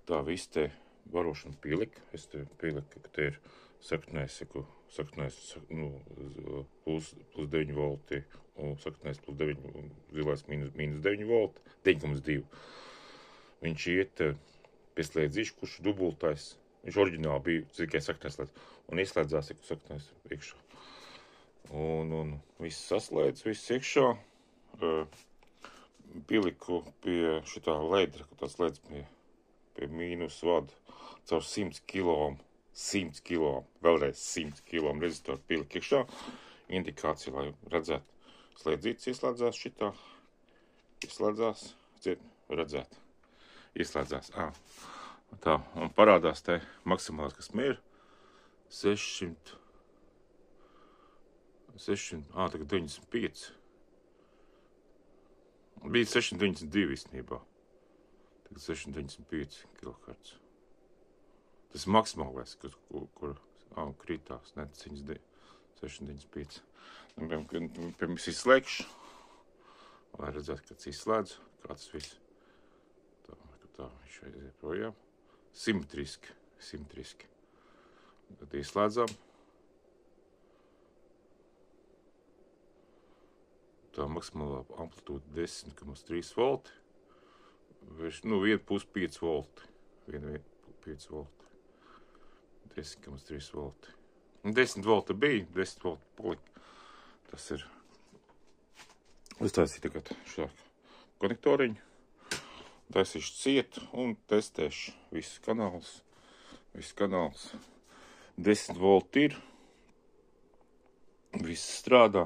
tā viss te barošana pielika. Es te pieliku, ka te ir saknēs, plus 9 volti, un saknēs plus 9, un zilais minus 9 volti, 9,2. Viņš iet pieslēdzīšu, kurš dubultais. Viņš oriģināli bija tikai saknēs slēdz, un ieslēdzās, ja saknēs iekšā. Un viss saslēdz, viss iekšā. Pieliku pie šitā ledra, ka tas ledz pie mīnus vada caur 100 kg, vēlreiz 100 kg rezistoru pieliku iekšā. Indikācija, lai redzētu, slēdzīts ieslēdzās šitā, ieslēdzās, redzēt, ieslēdzās, tā, un parādās te maksimālās, kas ir 600, tagad 95. Bija 692 īstenībā. Tagad 695 kHz. Tas ir maksimālais, kur krītās, ne, 695. Pirms izslēgšu, lai redzētu, kāds izslēdz, kā tas viss. Tā, viņš aiziet projām. Simetriski. Tad izslēdzām. Tā maksimālā amplitūda 10,3 volti. Viena puse 5 volti. Viena 5 volti. 10,3 volti. 10 volti bija, 10 volti palika. Tas ir. Uztaisīju tagad šāk konektoriņu. Taisīšu ciet un testēšu visus kanālus. 10 volti ir. Viss strādā.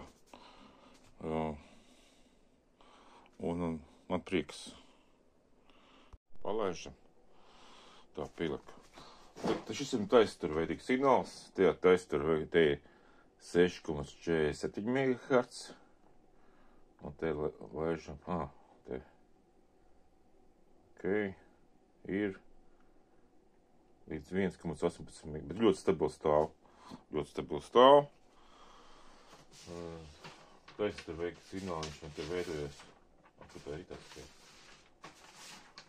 Un man prieks. Palaižam. Tā pielika. Tad šis ir taisturveidīgs signāls. Tajā taisturveidī 6,47 MHz. Un te laižam. Te. Ok. Ir līdz 1,18 MHz. Bet ļoti stabils stāv. Taisturveidīgs signāls, viņš te veidojas. Tā ir tas, ka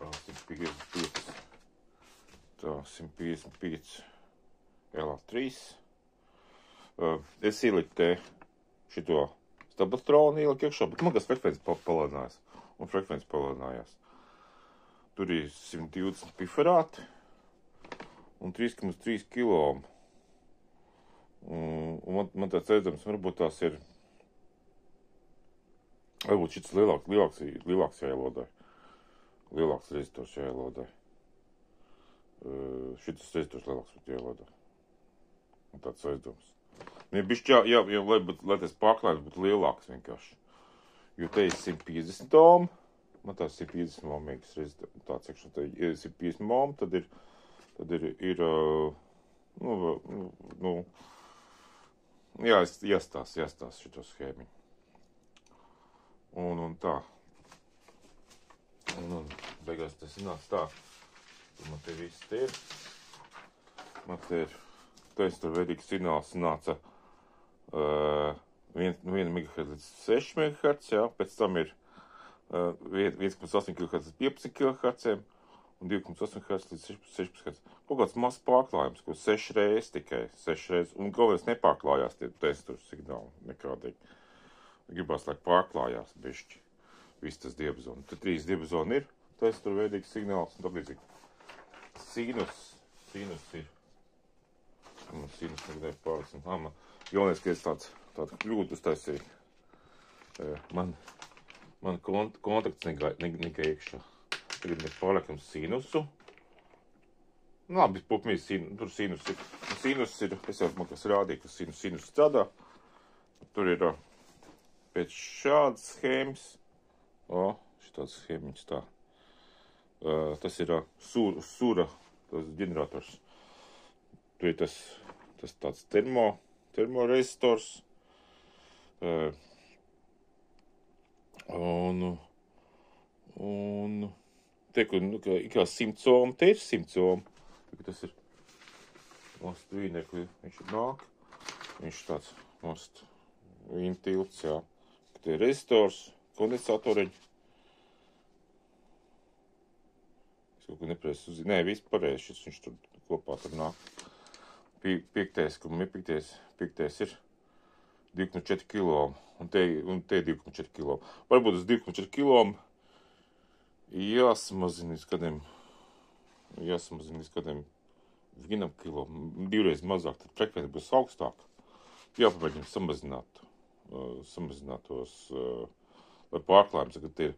155. Tā, 155 LA3. Es ieliku te šito stabilatronu ieliku iekšā, bet man kas frekvences palēnājās. Un frekvences palēnājās. Tur ir 120 piferāti un 3,3 kilo. Un man tāds redzams, varbūt tās ir. Varbūt šis lielāks jāielodai. Lielāks rezistors jāielodai. Šitas rezistors lielāks būtu jāielodai. Un tāds aizdoms. Bišķi lai tas pārklājums būtu lielāks vienkārši. Jo te ir 150 ohm. Man tās 150 ohmīgas rezistors. Tāds iekšā te ir 150 ohm. Tad ir jāstās šito schēmiņu. Un tā. Un beigās tas nāc tā. Man te viss te ir. Man te ir taisturveidīgs signāls nāca 1 MHz līdz 6 MHz, jā. Pēc tam ir 1,8 kHz līdz 15 kHz un 2,8 kHz līdz 16 kHz. Kaut kāds mazs pārklājums, ko 6 reizes tikai. 6 reizes. Un galvenais nepārklājās tie taistur signāli nekādīgi. Gribās, lai pārklājās bišķi viss tas diapazoni. Tad 3 diapazoni ir, taisturveidīgs signāls un tā līdzīgi. Sinus ir. Man sinus negadēja pārlicināt. Galvenais, ka es tādu kļūdu uztaisīju. Man kontakts negāja iekšā. Tagad mēs pārliekam sinusu. Labi, pupmīs, tur sinus ir. Sinus ir, es jau man kas rādīju, ka sinus strādā. Tur ir pēc šādas schēmas, šitāds schēmiņš tā, tas ir sūra ģenerators. Tur ir tas tāds termorezistors. Un te, kā 100 ohm, te ir 100 ohm. Tas ir most vīnekli, viņš nāk. Viņš tāds most vīntilts, jā. Te ir rezistors, kondensatoriņi. Es kaut ko nepareizi uzzinu. Nē, viss pareizi, viņš tur kopā tur nāk. Piektais ir 2,4 kilo, un te 2,4 kilo. Varbūt uz 2,4 kilo jāsamazina līdz kādiem 1 kilo, 2 reizes mazāk, tad frekvence būs augstāka. Jāpamēģina samazināt tos, lai pārklājums, tagad ir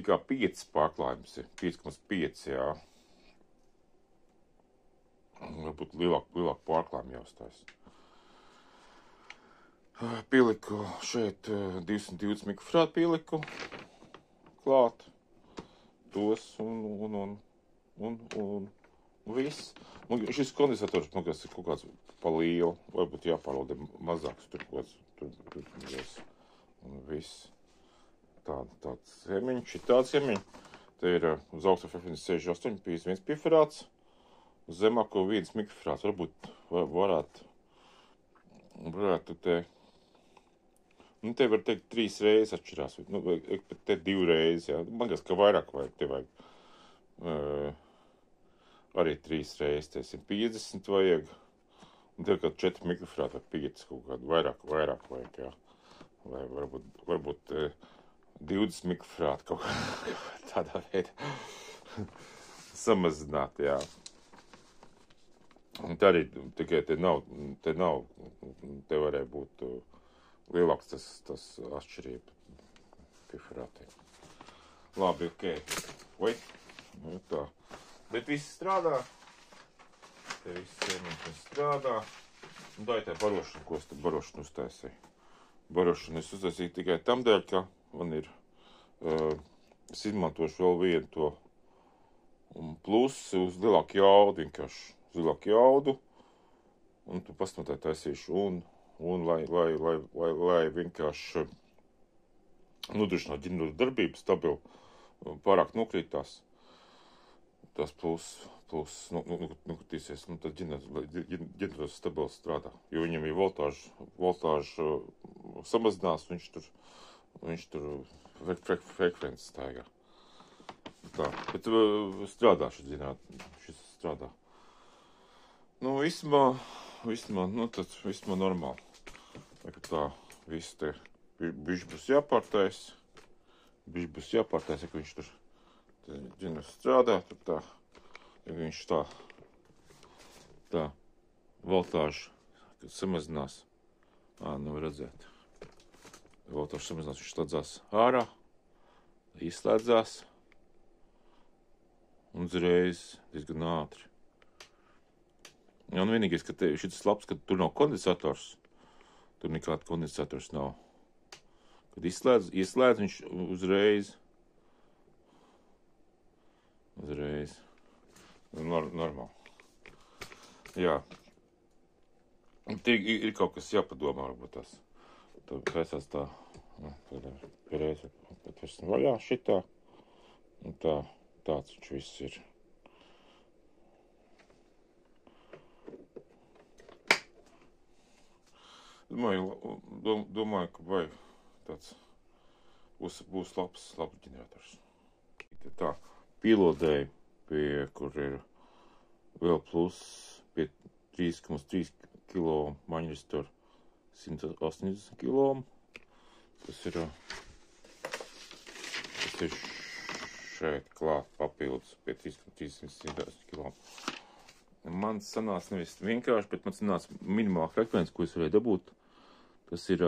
kā 5 pārklājums, 5,5, jā. Varbūt lielāku pārklājumu jāuzstājas. Pieliku šeit 220 mikrofrātu pieliku klāt. Tos un viss. Šis kondensators, man kas ir kaut kāds pa lielu, varbūt jāpārvalda mazāks, tur un viss. Tāds semiņš, šitāds semiņš. Te ir uz augsto frekvenci 68, 51 piferāts, uz zemāko 1 mikrofrāts. Varbūt varētu te, te var teikt 3 reizes atšķirās, te 2 reizes, jā. Man liekas, ka vairāk vajag, te vajag arī 3 reizes, te 150 vajag, un te ir kāds 4 mikrofrāti vai 5, kaut kādu vairāk vajag, jā. Vai varbūt 20 mikrofrāti kaut kā tādā veidā samazināt, jā. Un te arī tikai te nav, te varēja būt lielāks tas atšķirība piferātiem. Labi, ok. Tā. Bet viss strādā. Te viss sēmiņš strādā. Un tā ir tā barošana, ko es te barošanu uztaisīju. Barošanu es uztaisīju tikai tam dēļ, ka man ir, es izmantošu vēl vienu to plusi uz lielāku jaudu, vienkārši uz lielāku jaudu. Un tu pasmatāji taisīšu un lai vienkārši nodrošināt ģeneru darbību stabilu, pārāk nokrīt tās plus nokritīsies, tad ģenerators stabili strādā, jo viņam ir voltāžu samazinās, viņš tur frekvences staigā. Tā, bet strādā šis ģenerators, šis strādā. Vismā normāli. Tā, viss te bišķi būs jāpārtais, ja viņš tur ģenerators strādā, tad tā, ja viņš tā voltāžu, kad samazinās, redzēt, voltāžu samazinās, viņš slēdzās ārā, izslēdzās, un uzreiz diezgan ātri. Un vienīgais, ka šis labs, ka tur nav kondensators, tur nekāda kondensators nav. Kad ieslēdz viņš uzreiz. Normāli. Jā. Ir kaut kas jāpadomā, varbūt tas. Tā kaisās tā. Pierreiz patversim vaļā šitā. Un tāds viņš viss ir. Domāju, ka vajag tāds būs labs ģenerators. Tā, pilodēju pie, kur ir vēl plus pie 3,3 kilo maņristor 180 kilo. Tas ir šeit klāt papildus pie 3,3 kilo. Man sanāca nevis vienkārši, bet man sanāca minimāla frekvence, ko es varēju dabūt. Tas ir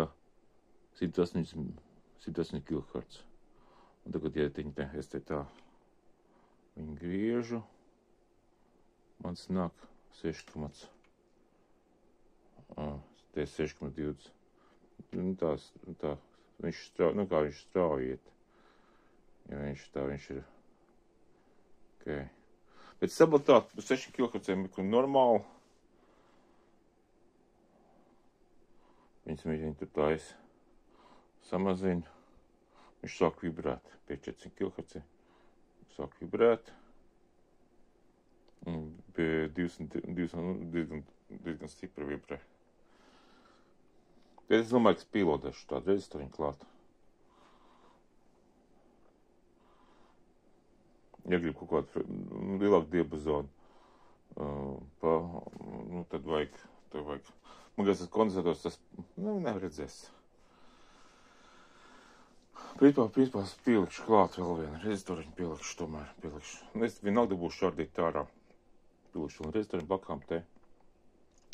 180 kHz. Un tagad, ja es te tā viņu griežu, man sanāk 6,20. Tā, viņš strauji iet. Ja viņš ir, ok. Bet stabilitāte 6 kHz ir normāli. Viņas tur taisa samazina. Viņš sāk vibrēt pie 400 kHz. Sāk vibrēt. Un pie 200 diezgan stipri vibrē. Tad es domāju, ka es pilotēšu tādu rezistoru klāt. ja gribu kaut kādu lielāku diapazonu, tad vajag. Man liekas, tas kondensatos, tas, neredzēs. Principā pielikšu klāt vēl vienu rezistoriņu, pielikšu. Es vienalga būšu šārdīt ārā. Pielikšu vēl rezistoriņu blakām te.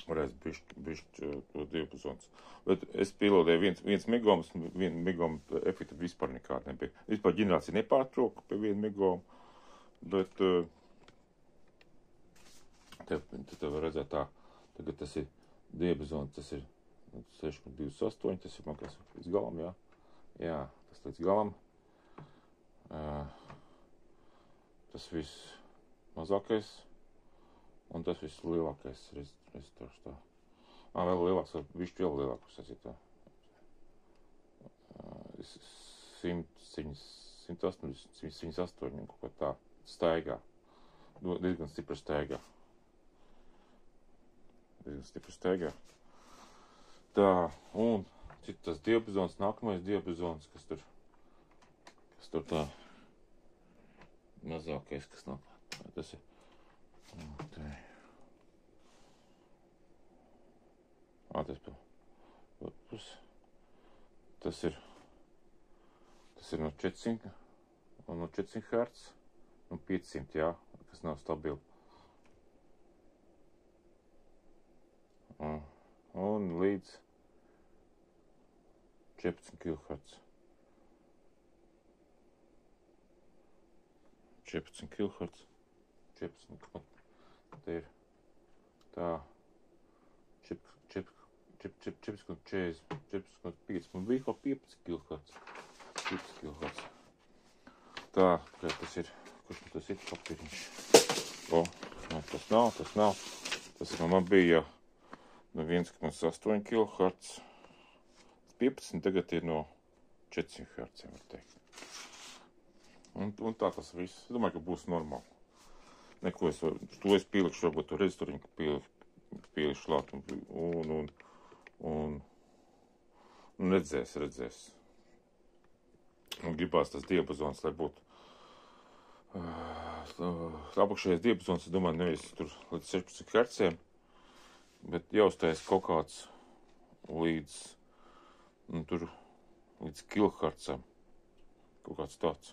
Varēs bišķi to diapazons. Bet es pielodēju 1 megoms, 1 megomu efekta vispār nekāda nebija. Vispār ģenerācija nepārtrauka pie 1 megomu, bet te var redzēt tā, tagad tas ir diapazons, tas ir 6,28, tas ir man kas līdz galam, jā. Jā, tas līdz galam. Tas viss mazākais un tas viss lielākais rezistors tā. Vēl lielāks, bišķi vēl lielākus, tas ir tā. 108 un kaut kā tā staigā. Diezgan stipra staigā. Tā, un tas diapazons, nākamais diapazons, kas tur tā mazākais, kas nav. Tas ir. Tas ir no 400 un no 400 Hz un 500, jā, kas nav stabili. Un līdz 14 kHz. 14 kHz. 14, te ir tā 14,45 man bija kaut 15 kHz. 15 kHz. Tā, kā tas ir, kurš tas ir papīriņš? Tas nav. Tas man bija no 1,8 kHz. 15 tagad ir no 400 Hz, var teikt. Un tā tas viss. Es domāju, ka būs normāli. Neko to es pielikšu, varbūt to rezistoriņu pielikšu klāt un redzēs. Un gribās tas diapazons, lai būtu apakšējais diapazons, es domāju, nevis tur līdz 16 Hz, bet jāuztais kaut kāds līdz kilohertzam, kaut kāds tāds.